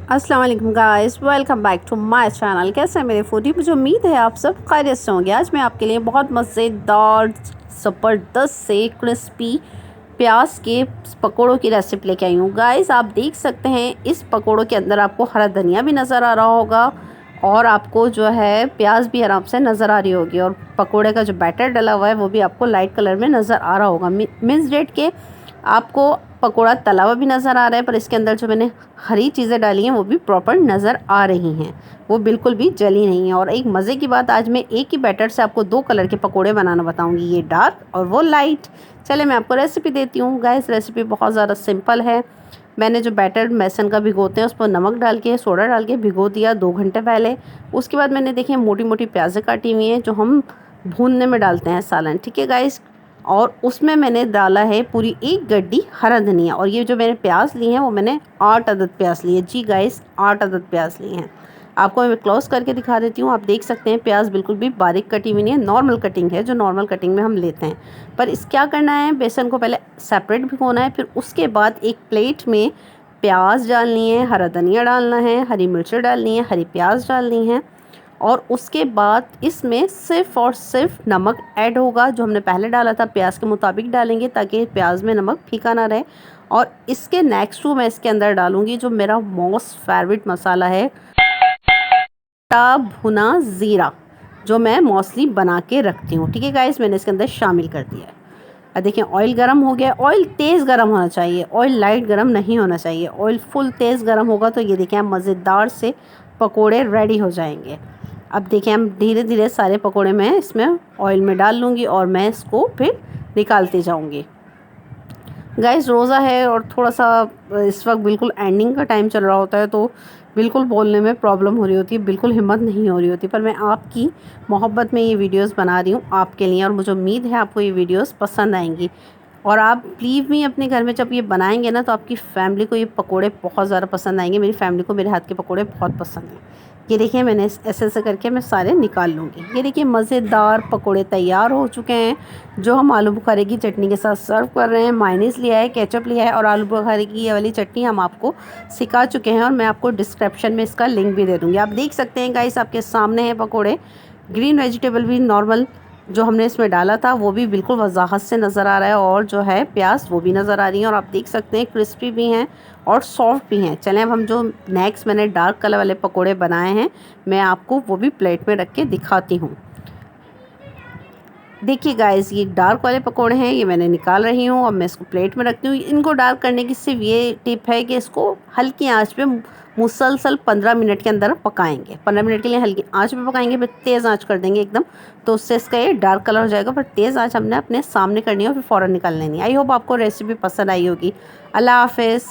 अस्सलाम वालेकुम guys, welcome back to my channel. कैसे हैं मेरे फूडी? मुझे उम्मीद है आप सब खैरियत से होंगे। आज मैं आपके लिए बहुत मज़ेदार ज़बरदस्त से क्रिस्पी प्याज के पकोड़ों की रेसिपी लेके आई हूँ। गाइस आप देख सकते हैं इस पकोड़ों के अंदर आपको हरा धनिया भी नज़र आ रहा होगा और आपको जो है प्याज भी आराम से नज़र आ रही होगी और पकोड़े का जो बैटर डला हुआ है वो भी आपको लाइट कलर में नज़र आ रहा होगा। मीन्स डेट के आपको पकोड़ा तला हुआ भी नज़र आ रहा है, पर इसके अंदर जो मैंने हरी चीज़ें डाली हैं वो भी प्रॉपर नज़र आ रही हैं, वो बिल्कुल भी जली नहीं है। और एक मज़े की बात, आज मैं एक ही बैटर से आपको दो कलर के पकोड़े बनाना बताऊंगी, ये डार्क और वो लाइट। चले मैं आपको रेसिपी देती हूँ। गाइस रेसिपी बहुत ज़्यादा सिंपल है। मैंने जो बैटर बेसन का भिगोते हैं उस पर नमक डाल के सोडा डाल के भिगो दिया 2 घंटे पहले। उसके बाद मैंने देखिए मोटी मोटी प्याज़ें काटी हुई हैं जो हम भूनने में डालते हैं सालन, ठीक है गाइस। और उसमें मैंने डाला है पूरी 1 गड्डी हरा धनिया। और ये जो मैंने प्याज ली हैं वो मैंने 8 अदद प्याज लिए। जी गाइस 8 अदद प्याज लिए हैं। आपको मैं क्लोज करके दिखा देती हूँ। आप देख सकते हैं प्याज बिल्कुल भी बारीक कटी हुई नहीं है, नॉर्मल कटिंग है जो नॉर्मल कटिंग में हम लेते हैं। पर इस क्या करना है, बेसन को पहले सेपरेट भिगोना है, फिर उसके बाद एक प्लेट में प्याज डालनी है, हरा धनिया डालना है, हरी मिर्चें डालनी है, हरी प्याज डालनी है और उसके बाद इसमें सिर्फ़ और सिर्फ नमक ऐड होगा जो हमने पहले डाला था। प्याज के मुताबिक डालेंगे ताकि प्याज में नमक फीका ना रहे। और इसके नेक्स्ट मैं इसके अंदर डालूंगी जो मेरा मोस्ट फेवरेट मसाला है, भुना ज़ीरा, जो मैं मोस्टली बना के रखती हूँ। ठीक है गाइस, मैंने इसके अंदर शामिल कर दिया है। अब देखिए ऑयल गरम हो गया। ऑयल तेज़ गरम होना चाहिए, ऑयल लाइट गरम नहीं होना चाहिए। ऑयल फुल तेज़ गरम होगा तो ये देखिए मज़ेदार से पकोड़े रेडी हो जाएंगे। अब देखिए हम धीरे धीरे सारे पकोड़े मैं इसमें ऑयल में डाल लूँगी और मैं इसको फिर निकालती जाऊँगी। गाइस रोज़ा है और थोड़ा सा इस वक्त बिल्कुल एंडिंग का टाइम चल रहा होता है तो बिल्कुल बोलने में प्रॉब्लम हो रही होती है, बिल्कुल हिम्मत नहीं हो रही होती। पर मैं आपकी मोहब्बत में ये वीडियोस बना रही हूँ आपके लिए और मुझे उम्मीद है आपको ये वीडियोस पसंद आएंगी। और आप बिलीव मी अपने घर में जब ये बनाएंगे ना तो आपकी फैमिली को ये पकोड़े बहुत ज़्यादा पसंद आएंगे। मेरी फैमिली को मेरे हाथ के पकोड़े बहुत पसंद हैं। ये देखिए मैंने ऐसे ऐसे करके मैं सारे निकाल लूँगी। ये देखिए मज़ेदार पकोड़े तैयार हो चुके हैं जो हम आलू बुखारे की चटनी के साथ सर्व कर रहे हैं। मायोनीज़ लिया है, केचप लिया है और आलू बुखारे की ये वाली चटनी हम आपको सिखा चुके हैं और मैं आपको डिस्क्रिप्शन में इसका लिंक भी दे दूँगी। आप देख सकते हैं गाइस आपके सामने है पकोड़े। ग्रीन वेजिटेबल भी नॉर्मल जो हमने इसमें डाला था वो भी बिल्कुल वजाहत से नज़र आ रहा है और जो है प्याज वो भी नज़र आ रही है और आप देख सकते हैं क्रिस्पी भी हैं और सॉफ्ट भी हैं। चलें अब हम जो नेक्स्ट मैंने डार्क कलर वाले पकोड़े बनाए हैं मैं आपको वो भी प्लेट में रख के दिखाती हूँ। देखिए गाइस ये डार्क वाले पकोड़े हैं, ये मैंने निकाल रही हूँ। अब मैं इसको प्लेट में रखती हूँ। इनको डार्क करने की सिर्फ ये टिप है कि इसको हल्की आंच पे मुसलसल 15 मिनट के अंदर पकाएंगे। 15 मिनट के लिए हल्की आंच पे पकाएंगे, फिर तेज़ आंच कर देंगे एकदम, तो उससे इसका ये डार्क कलर हो जाएगा। पर तेज़ आंच हमने अपने सामने करनी है और फिर फ़ौरन निकाल लेनी है। आई होप आपको रेसिपी पसंद आई होगी। अल्लाह हाफिज़।